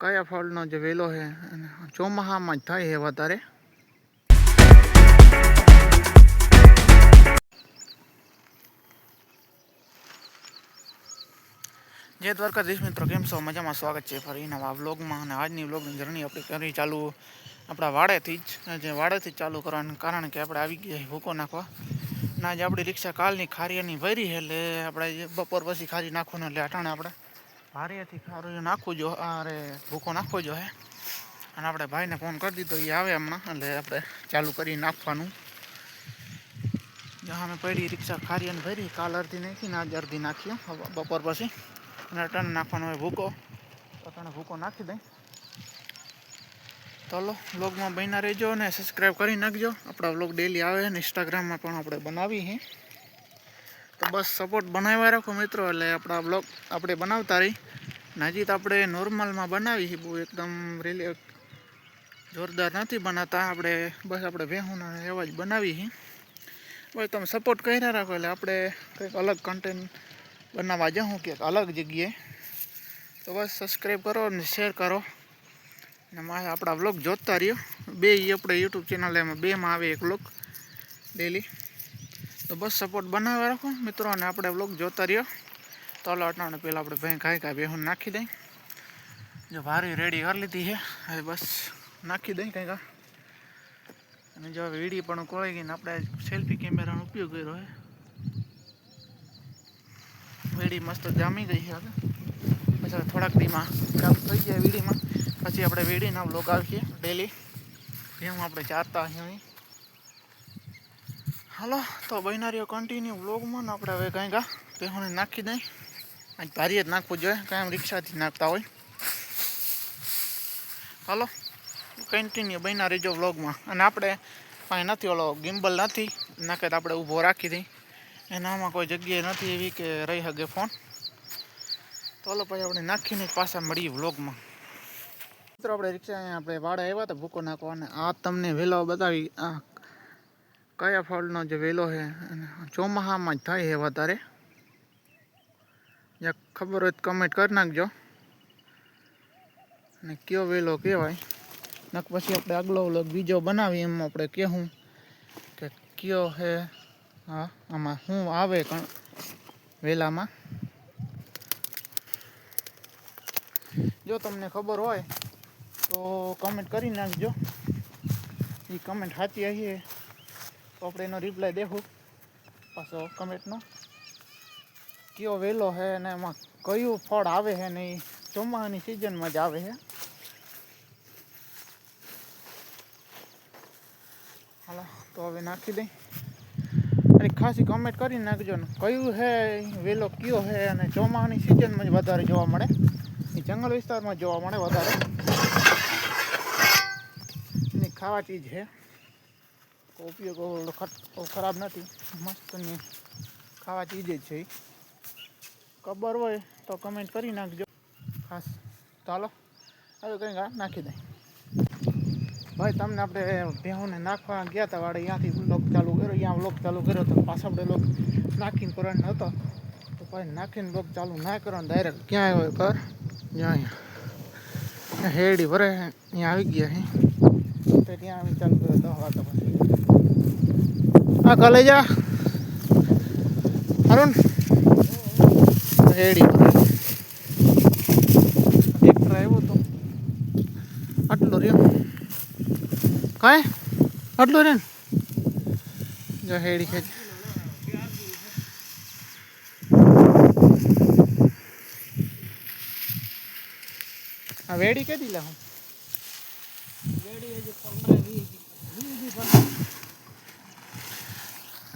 કયા ફળનો જે વેલો છે ચોમાસામાં જ થાય છે વધારે. જય દ્વારકાધીશ મિત્રો, કેમ છો? મજામાં. સ્વાગત છે ફરી નવા વ્લોગમાં. અને આજની વ્લોગની જર્ની આપણે કરી ચાલુ આપણા વાડેથી જ ચાલુ કરવાનું કારણ કે આપણે આવી ગયા ભૂકો નાખવા. ના જે આપણી રિક્ષા કાલની ખારિયાની ભરી છે એટલે આપણે બપોર પછી ખારી નાખવાનું, એટલે અટાણે આપણે ભારેથી ખારું નાખવું જો અરે ભૂકો નાખવો જો હે. અને આપણે ભાઈને ફોન કરી દીધો, એ આવે હમણાં, એટલે આપણે ચાલુ કરી નાખવાનું. જ્યાં અમે પડી રિક્ષા ખારિયાની ભરી, કાલ અડધી નાખીને આજે અડધી નાખ્યું બપોર પછી. અને અટાણે નાખવાનો હોય ભૂકો, અટાણે ભૂકો નાખી દઈ. ચાલો વ્લોગમાં બન્યા રહેજો અને સબસ્ક્રાઈબ કરી નાખજો. આપણા વ્લોગ ડેલી આવે છે ને ઇન્સ્ટાગ્રામમાં પણ આપણે બનાવી છે, તો બસ સપોર્ટ બનાવ્યા રાખો મિત્રો, એટલે આપણા વ્લોગ આપણે બનાવતા રહી. હજી તો આપણે નોર્મલમાં બનાવી છે, બહુ એકદમ રેલી જોરદાર નથી બનાવતા આપણે, બસ આપણે ભેહુના એવા જ બનાવી છે. બસ તમે સપોર્ટ કર્યા રાખો એટલે આપણે કંઈક અલગ કન્ટેન્ટ બનાવવા જાઉં ક્યાંક અલગ જગ્યાએ. તો બસ સબસ્ક્રાઈબ કરો અને શેર કરો અને આપણા વ્લોગ જોતા રહ્યો. બે આપણે યુટ્યુબ ચેનલ એમાં બેમાં આવે એક વ્લોગ ડેલી. તો બસ સપોર્ટ બનાવવા રાખો મિત્રો, અને આપણે વ્લોગ જોતા રહ્યો. તો અટાણે પહેલાં આપણે ભાઈ કાંઈ બેહું નાખી દઈ. જો ભારી રેડી કરી લીધી છે, હવે બસ નાખી દઈ કંઈક. અને જો વીડી પણ કોળાઈ ગઈને આપણે સેલ્ફી કેમેરાનો ઉપયોગ કર્યો છે. વીડી મસ્ત જામી ગઈ છે. પછી થોડાક દીમાં કામ થઈ જાય વીડીમાં, પછી આપણે વીડીના વ્લોગ આવીએ ડેલી. એમ આપણે ચારતા અહીં. હાલો તો બનારીઓ કન્ટિન્યુ વ્લોગમાં. ને આપણે હવે કાંઈ પેહોને નાખી દઈ. આજ ભારી જ નાખવું જોઈએ, કાંઈ રિક્ષાથી નાખતા હોય. હાલો કન્ટિન્યુ બન્યા રહેજો વ્લોગમાં. અને આપણે કાંઈ નથી, ઓલો ગિમ્બલ નથી નાખે તો આપણે ઊભો રાખી દઈ. એનામાં કોઈ જગ્યાએ નથી એવી કે રહી શકે ફોન. તો ઓલો પછી આપણે નાખીને પાછા મળીએ વ્લોગમાં. મિત્રો આપણે રિક્ષા અહીંયા આપણે વાડે આવ્યા હતા ભૂકો નાખવા, અને આ તમને વેલો બતાવી. આ કયા ફળનો જે વેલો છે ચોમાસામાં જ થાય છે વધારે. જ્યાં ખબર હોય તો કમેન્ટ કરી નાખજો અને કયો વેલો કહેવાય. ને પછી આપણે આગલો વ્લોગ બીજો બનાવી, એમ આપણે કહેવું કે કયો છે. હા, આમાં શું આવે વેલામાં. જો તમને ખબર હોય તો કમેન્ટ કરી નાખજો. એ કમેન્ટ સાચી આવીએ તો આપણે એનો રિપ્લાય દેવું પાછો કમેન્ટનો. કયો વેલો છે અને એમાં કયું ફળ આવે છે, ને એ ચોમાસાની સિઝનમાં જ આવે છે. હાલો તો હવે નાખી દઈ. અને ખાસી કમેન્ટ કરી નાખજો ને કયું છે વેલો કયો છે, અને ચોમાસાની સિઝનમાં જ વધારે જોવા મળે. એ જંગલ વિસ્તારમાં જોવા મળે વધારે. એની ખાવા ચીજ છે, ઉપયોગ ખરાબ નથી, મસ્તની ખાવા ચીજ જ છે. ખબર હોય તો કમેન્ટ કરી નાખજો ખાસ. ચાલો હવે કંઈક નાખી દઈ. ભાઈ તમને આપણે ભેહુંને નાખવા ગયા હતા વાડે, ત્યાંથી વ્લોગ ચાલુ કર્યો, ત્યાં વ્લોગ ચાલુ કર્યો તો પાછા આપણે વ્લોગ નાખીને કરવાનો હતો. તો ભાઈ નાખીને વ્લોગ ચાલુ ના કરવાનો, ડાયરેક્ટ ક્યાં આવ્યો ઘર, જ્યાં અહીંયા હેડી ભરે અહીંયા આવી ગયા છે. તો ત્યાં આવી ચાલુ કર્યો 10 વાગ્યા પછી. હા કાલે જા અરુણ હેડી ટ્રેક્ટર આવ્યું હતું આટલું રહ્યો કાંઈ આટલું રે ને. જો હેડી ખેંચ. હા વેડી કેદી લે હું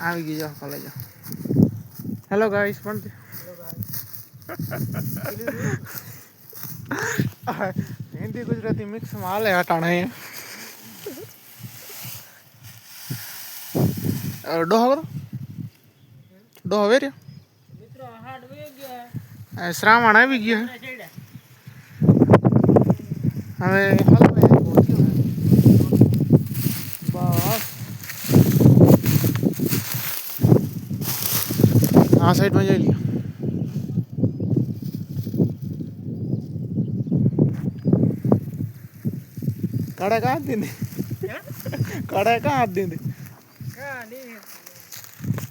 આવી ગઈ. જાઓ કાલે જાઓ. હેલો ગાઈસ પણ હિન્દી ગુજરાતી મિક્સમાં હાલે અટાણે. ડોહો કરો ડોહો વેર્યો. શ્રાવણ આવી ગયો હવે. બસ આ સાઈડમાં જઈ લ્યો. કડે કાં હાથ દીધી કડે કાં હાથ દીધી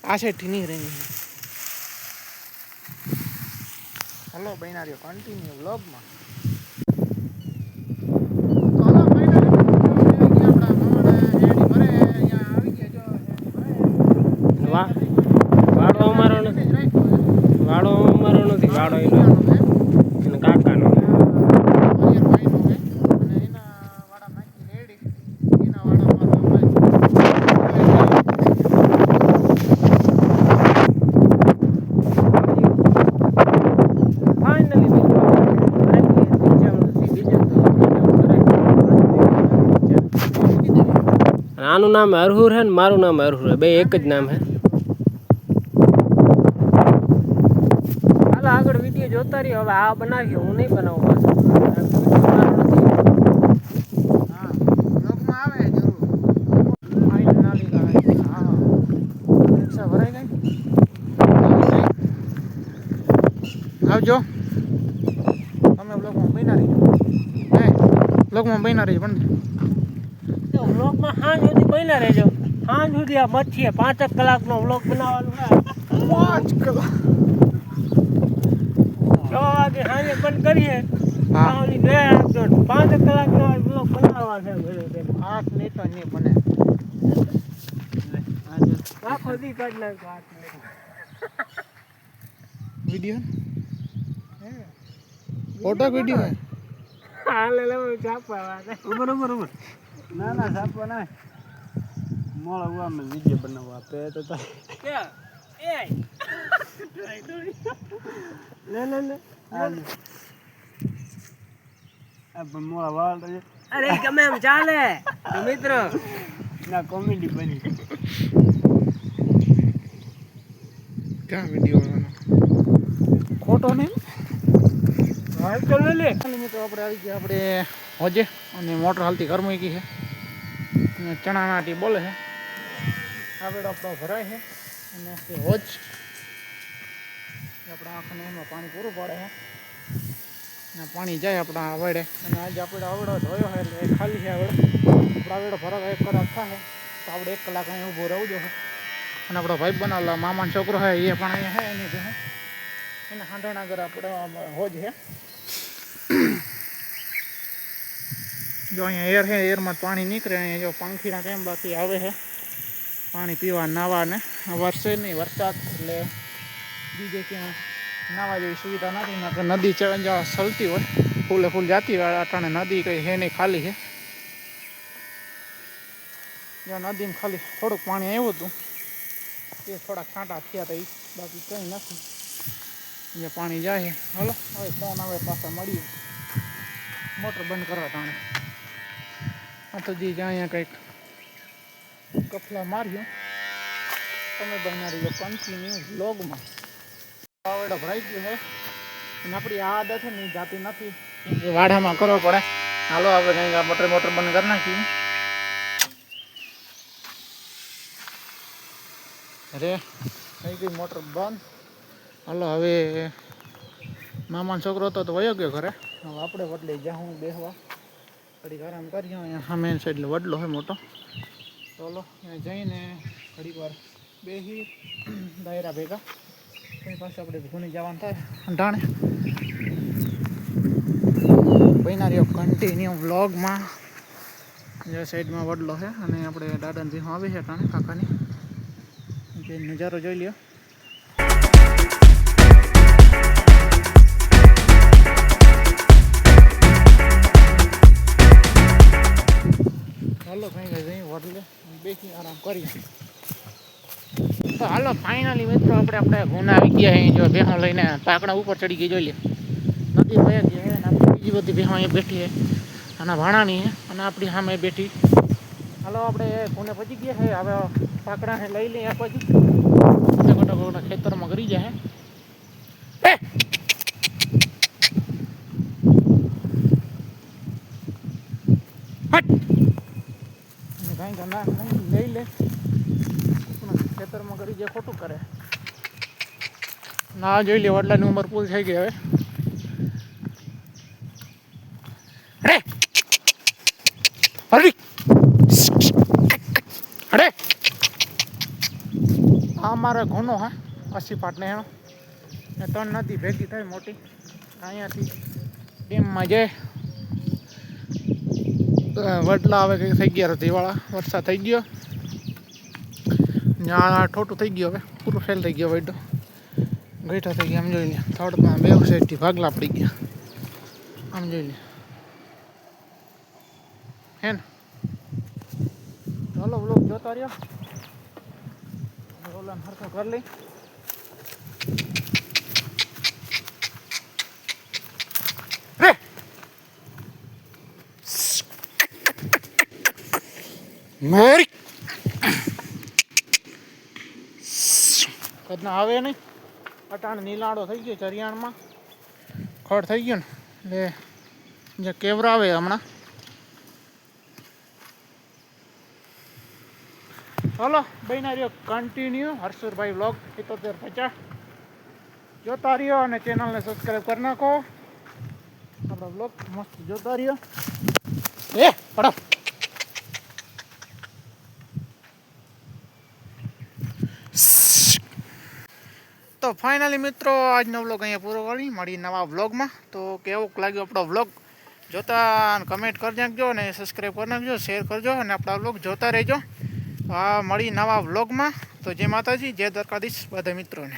આ સેઠી નહીં રહી હલો બહેના રહ્યો કન્ટિન્યુ વ્લોગમાં વાડો અમારો નથી વાડો એનો કાકાનો આનું નામ અરહુર है મારું નામ અરહુર है બે એક જ નામ है આગળ વિડીયો જોતા રહ્યો હવે આ બનાવ્યો હું નહીં બનાવું આવજો તમે બ્લોગમાં બન્યા રહીજો બ્લોગમાં બન્યા રહીજો પણ વ્લોગમાં સાંજ સુધી બન્યા રહેજો સાંજ સુધી આ મચ્છી 5 કલાકનો વ્લોગ બનાવવાનો છે 5 કલાક 6 વાગે સાંજે બંધ કરીએ 5 કલાકનો વ્લોગ બનાવવા છે 8 નહીં તો નહીં બને આખો દી કાઢ નાખો वीडियो फोटो वीडियो है हाल ले छापा ऊपर ऊपर ऊपर ना ना छापा ना मोड़ा हुआ मैं वीडियो बनावा पे तो क्या ए ले ले ले अब मोड़ा वाल अरे गमे हम चाले तो मित्र ना कॉमेडी बनी क्या वीडियो फोटो नहीं हाल चल ले મિત્રો આપણે આવી ગયા આપણે હોજે અને મોટર હાલતી ઘર મૂકી છે અને ચણા નાટી બોલે છે આ વેડો આપણો ભરાય છે અને તે હોજ આપણા આંખને એમાં પાણી પૂરું પડે છે અને પાણી જાય આપણા આવડે અને આજે આપણે આવડો ધોયો છે એટલે ખાલી છે આવડો આપણા આવડો ભરાવા 1 કલાક થાય તો આપણે 1 કલાક અહીં ઊભો રહેવું જોઈએ અને આપણો ભાઈ બનાવેલા મામાનો છોકરો છે એ પણ અહીંયા છે એની જોડે એના હાંડણા ઘર આપણે હોજ છે જો અહીંયા એર છે એરમાં પાણી નીકળે અહીંયા જો પંખીના કેમ બાકી આવે છે પાણી પીવા નાવા ને વરસે નહીં વરસાદ એટલે બીજે ક્યાં નાવા જેવી સુવિધા નથી નકર નદી જ્યાં ચલતી હોય ફૂલે ફૂલ જાતી હોય અટાણે નદી કંઈ છે નહીં ખાલી છે જ્યાં નદીમાં ખાલી થોડુંક પાણી આવ્યું હતું તે થોડાક છાંટા થયા હતા બાકી કંઈ નથી અહીંયા પાણી જાય હલો હવે ફોન આવે પાછા મળીએ મોટર બંધ કરવા તાણે તો જી અહીંયા કંઈક કફલા માર્યો તમે બન્યા રહીજો કન્ટિન્યુ વ્લોગમાં વાવડો ભરાઈ ગયો છે અને આપણી આ આદત છે ને જાતી નથી એ વાડામાં કરવો પડે હાલો આપણે કંઈક મોટર બંધ કરી નાખીએ અરે થઈ ગઈ મોટર બંધ હાલો હવે મામાનો છોકરો હતો તો વયો ગયો ઘરે હવે આપણે વડલે જાઉં બેસવા ઘડીક આરામ કરીએ અહીંયા સામે સાઈડ વડલો હોય મોટો ચાલો અહીંયા જઈને ઘડીક વાર બેસી દાયરા ભેગા કઈ પાસે આપણે ઘૂની જવાનું થાય ઢાણે બન્યા રહ્યો કન્ટિન્યુ વ્લોગમાં જે સાઈડમાં વડલો છે અને આપણે દાદાને ભીહું આવી છે ટાણે કાકાની જે નજારો જોઈ લ્યો હાલો કંઈ જઈ વડલે બેસી આરામ કરીએ તો હાલો ફાઇનલી મિત્રો આપણે ગુના આવી ગયા અહીં જો ભેહો લઈને પાકડા ઉપર ચડી ગઈ જોઈ લે નદી વયા ગઈ અને આપણી બીજી બધી ભેહો અહીંયા બેઠી છે આના ભાણાની છે અને આપણી સામે બેઠી હાલો આપણે કોને પચી ગયા છે હવે પાકડાને લઈ લઈએ પછી મોટા ખેતરમાં કરી જાય લઈ લે ખેતરમાં કરી જાય ખોટું કરે ના જોઈ લે વડલાની ઉંમર પૂરી થઈ ગઈ હવે હરી અરે આ મારે ઘણો હા 80 પાટને એનો ને 3 નદી ભેગી થાય મોટી અહીંયાથી ડેમમાં જાય વડલા હવે કંઈક થઈ ગયા રતીવાળા વરસાદ થઈ ગયો ત્યાં ઠોટું થઈ ગયો હવે પૂરું ફેલ થઈ ગયો વૈડો ગઈઠા થઈ ગયા આમ જોઈ લે થર્ડમાં બે સાઈડથી ભાગલા પડી ગયા આમ જોઈ લે હે ને ચાલો વ્લોગ જોતા રહ્યો રોલાને હરખો કરી લઈ રે મેરી કદના આવે નહીં અટાણ નીલાડો થઈ ગયો ચરિયાણમાં ખડ થઈ ગયો ને એટલે જે કેવરા આવે હમણાં ચાલો બન્યા રહ્યો કન્ટિન્યુ હર્ષુરભાઈ વ્લોગ 7750 જોતા રહ્યો અને ચેનલને સબસ્ક્રાઈબ કરી નાખો આપણો વ્લોગ મસ્ત જોતા રહ્યો પડો તો ફાઇનલી મિત્રો આજનો વ્લોગ અહીંયા પૂરો કરી મળી નવા વ્લોગમાં તો કેવું લાગ્યો આપણો વ્લોગ જોતા કમેન્ટ કરી નાખજો અને સબસ્ક્રાઈબ કરી નાખજો શેર કરજો અને આપણા વ્લોગ જોતા રહેજો મળી નવા વ્લોગમાં તો જય માતાજી જય દ્વારકાધીશ બધા મિત્રોને